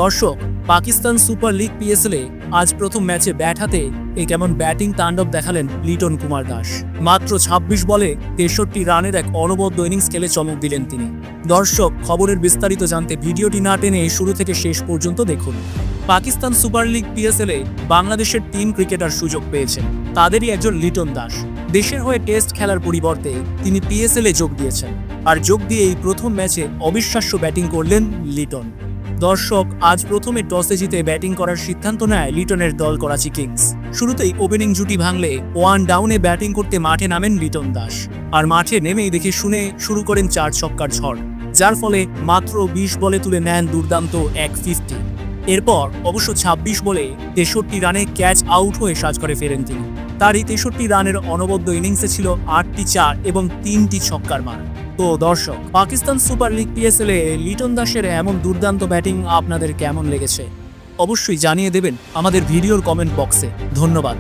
দর্শক, Pakistan super league পিএসএলে আজ প্রথম ম্যাচে ব্যাট হাতে কেমন ব্যাটিং তাণ্ডব দেখালেন লিটন কুমার দাস। মাত্র ২৬ বলে ৬৩ রানের এক অনবদ্য ইনিংস খেলে চমক দিলেন তিনি। দর্শক, খবরের বিস্তারিত জানতে ভিডিওটি না টেনে শুরু থেকে শেষ পর্যন্ত দেখুন। পাকিস্তান সুপার লিগ পিএসএলে বাংলাদেশের ৩ ক্রিকেটার সুযোগ পেয়েছেন, তাদেরই একজন লিটন দাস। দেশের হয়ে টেস্ট খেলার পরিবর্তে তিনি পিএসএলে যোগ দিয়েছেন, আর যোগ দিয়েই প্রথম ম্যাচে অবিশ্বাস্য ব্যাটিং করলেন লিটন। দর্শক, আজ প্রথমে টসে জিতে ব্যাটিং করার সিদ্ধান্ত নেয় লিটনের দল করাচি কিংস। শুরুতেই ওপেনিং জুটি ভাঙলে 1 ডাউনে ব্যাটিং করতে মাঠে নামেন লিটন দাস, আর মাঠে নেমেই দেখে শুনে শুরু করেন 4 ছক্কার ঝড়, যার ফলে মাত্র 20 বলে তুলে নেন দুর্দান্ত 150। এরপর অবশ্য 26 বলে 63 রানে ক্যাচ আউট হয়ে সাজ করে ফেরেন তিনি। তার এই 63 রানের অনবদ্য ইনিংসে ছিল 8টি 4 এবং 3টি ছক্কার মান। তো দর্শক, পাকিস্তান সুপার লিগ পিএসএলে লিটন দাসের এমন দুর্দান্ত ব্যাটিং আপনাদের কেমন লেগেছে অবশ্যই জানিয়ে দেবেন আমাদের ভিডিওর কমেন্ট বক্সে। ধন্যবাদ।